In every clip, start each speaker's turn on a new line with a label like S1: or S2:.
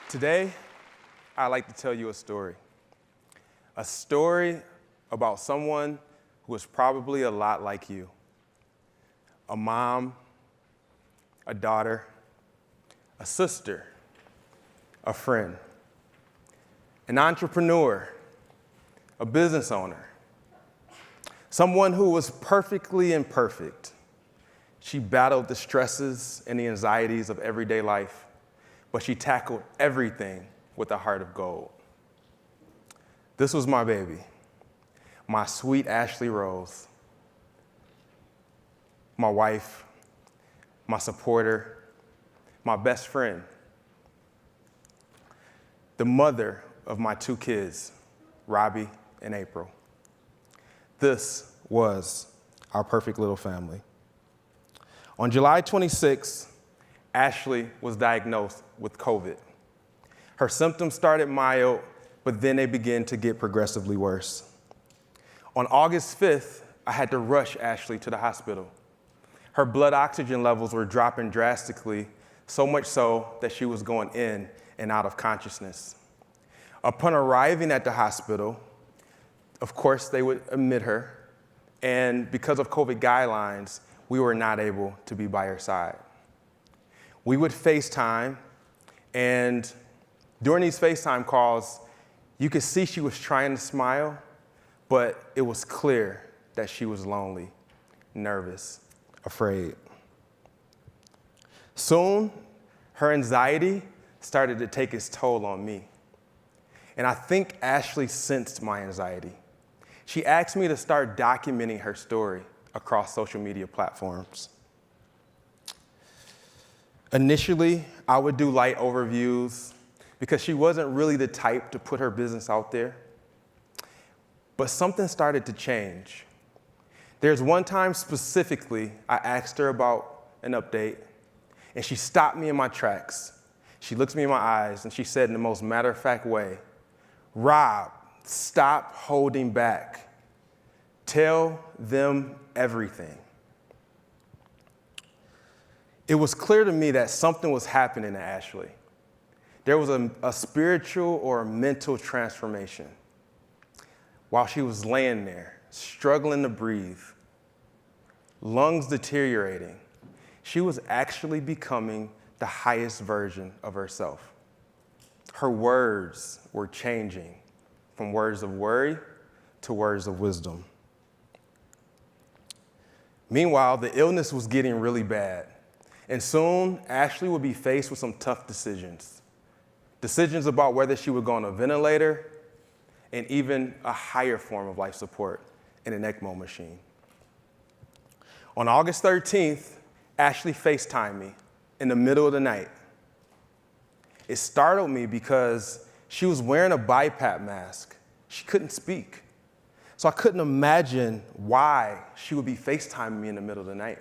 S1: Today, I'd like to tell you a story about someone who is probably a lot like you. A mom, a daughter, a sister, a friend, an entrepreneur, a business owner, someone who was perfectly imperfect. She battled the stresses and the anxieties of everyday life, but she tackled everything with a heart of gold. This was my baby, my sweet Ashley Rose, my wife, my supporter, my best friend, the mother of my two kids, Robbie and April. This was our perfect little family. On July 26th, Ashley was diagnosed with COVID. Her symptoms started mild, but then they began to get progressively worse. On August 5th, I had to rush Ashley to the hospital. Her blood oxygen levels were dropping drastically, so much so that she was going in and out of consciousness. Upon arriving at the hospital, of course, they would admit her, and because of COVID guidelines, we were not able to be by her side. We would FaceTime, and during these FaceTime calls, you could see she was trying to smile, but it was clear that she was lonely, nervous, afraid. Soon, her anxiety started to take its toll on me. And I think Ashley sensed my anxiety. She asked me to start documenting her story across social media platforms. Initially, I would do light overviews because she wasn't really the type to put her business out there. But something started to change. There's one time specifically I asked her about an update, and she stopped me in my tracks. She looked me in my eyes, and she said in the most matter-of-fact way, "Rob, stop holding back. Tell them everything." It was clear to me that something was happening to Ashley. There was a spiritual or a mental transformation. While she was laying there, struggling to breathe, lungs deteriorating, she was actually becoming the highest version of herself. Her words were changing from words of worry to words of wisdom. Meanwhile, the illness was getting really bad. And soon, Ashley would be faced with some tough decisions. Decisions about whether she would go on a ventilator and even a higher form of life support in an ECMO machine. On August 13th, Ashley FaceTimed me in the middle of the night. It startled me because she was wearing a BiPAP mask. She couldn't speak. So I couldn't imagine why she would be FaceTiming me in the middle of the night.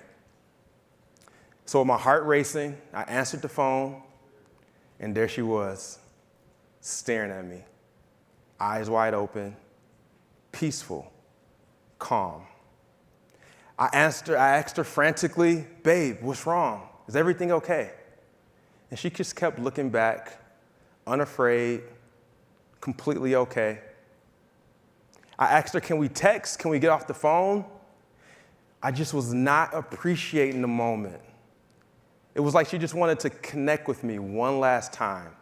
S1: So with my heart racing, I answered the phone, and there she was, staring at me, eyes wide open, peaceful, calm. I asked her frantically, "Babe, what's wrong? Is everything okay?" And she just kept looking back, unafraid, completely okay. I asked her, "Can we text? Can we get off the phone?" I just was not appreciating the moment. It was like she just wanted to connect with me one last time,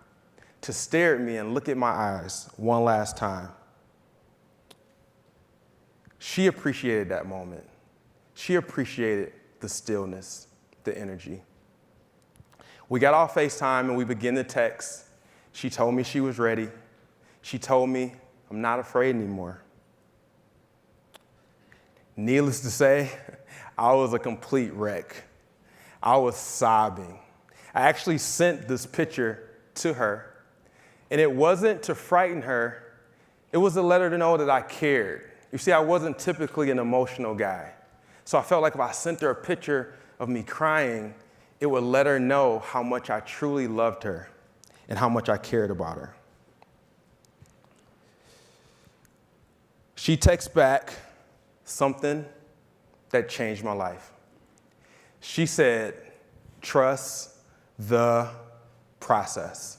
S1: to stare at me and look at my eyes one last time. She appreciated that moment. She appreciated the stillness, the energy. We got off FaceTime and we began to text. She told me she was ready. She told me, "I'm not afraid anymore." Needless to say, I was a complete wreck. I was sobbing. I actually sent this picture to her, and it wasn't to frighten her, it was to let her know that I cared. You see, I wasn't typically an emotional guy, so I felt like if I sent her a picture of me crying, it would let her know how much I truly loved her and how much I cared about her. She texts back something that changed my life. She said, "Trust the process."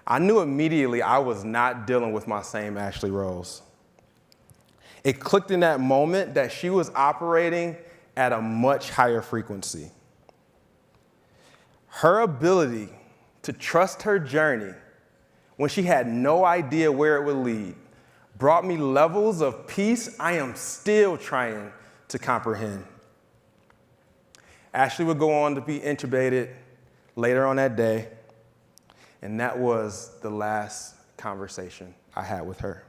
S1: I knew immediately I was not dealing with my same Ashley Rose. It clicked in that moment that she was operating at a much higher frequency. Her ability to trust her journey when she had no idea where it would lead brought me levels of peace I am still trying to comprehend. Ashley would go on to be intubated later on that day, and that was the last conversation I had with her.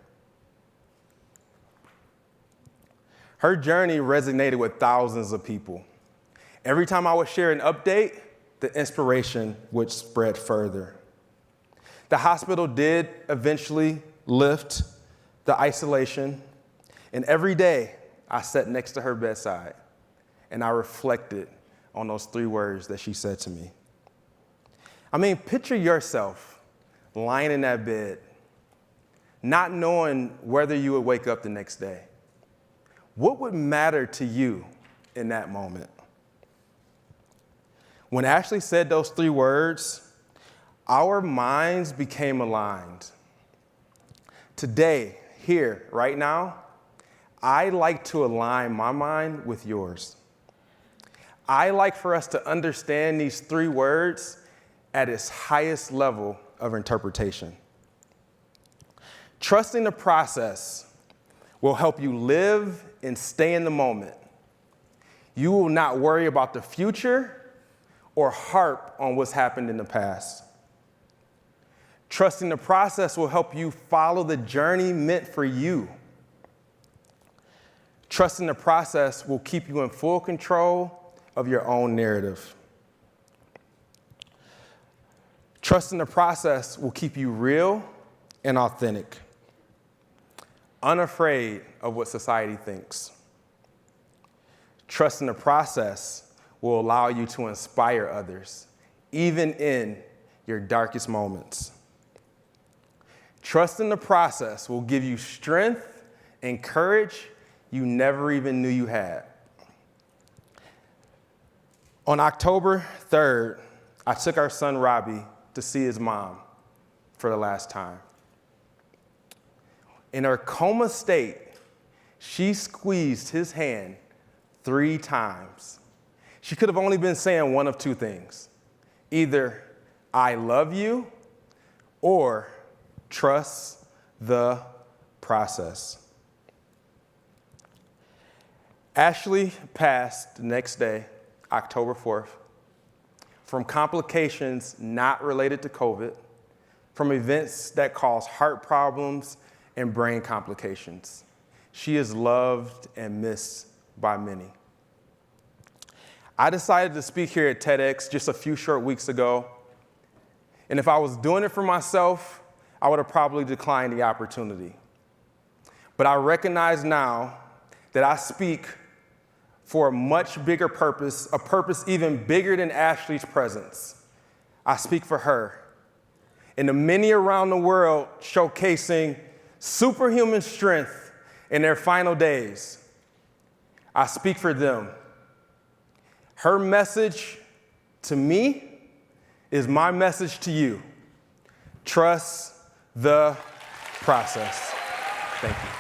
S1: Her journey resonated with thousands of people. Every time I would share an update, the inspiration would spread further. The hospital did eventually lift the isolation, and every day I sat next to her bedside and I reflected on those 3 words that she said to me. I mean, picture yourself lying in that bed, not knowing whether you would wake up the next day. What would matter to you in that moment? When Ashley said those 3 words, our minds became aligned. Today, here, right now, I like to align my mind with yours. I like for us to understand these 3 words at its highest level of interpretation. Trusting the process will help you live and stay in the moment. You will not worry about the future or harp on what's happened in the past. Trusting the process will help you follow the journey meant for you. Trusting the process will keep you in full control of your own narrative. Trusting the process will keep you real and authentic, unafraid of what society thinks. Trusting the process will allow you to inspire others, even in your darkest moments. Trusting the process will give you strength and courage you never even knew you had. On October 3rd, I took our son Robbie to see his mom for the last time. In her coma state, she squeezed his hand 3 times. She could have only been saying one of 2 things. Either, I love you, or trust the process. Ashley passed the next day, October 4th, from complications not related to COVID, from events that caused heart problems and brain complications. She is loved and missed by many. I decided to speak here at TEDx just a few short weeks ago, and if I was doing it for myself, I would have probably declined the opportunity. But I recognize now that I speak for a much bigger purpose, a purpose even bigger than Ashley's presence. I speak for her and the many around the world showcasing superhuman strength in their final days. I speak for them. Her message to me is my message to you. Trust the process. Thank you.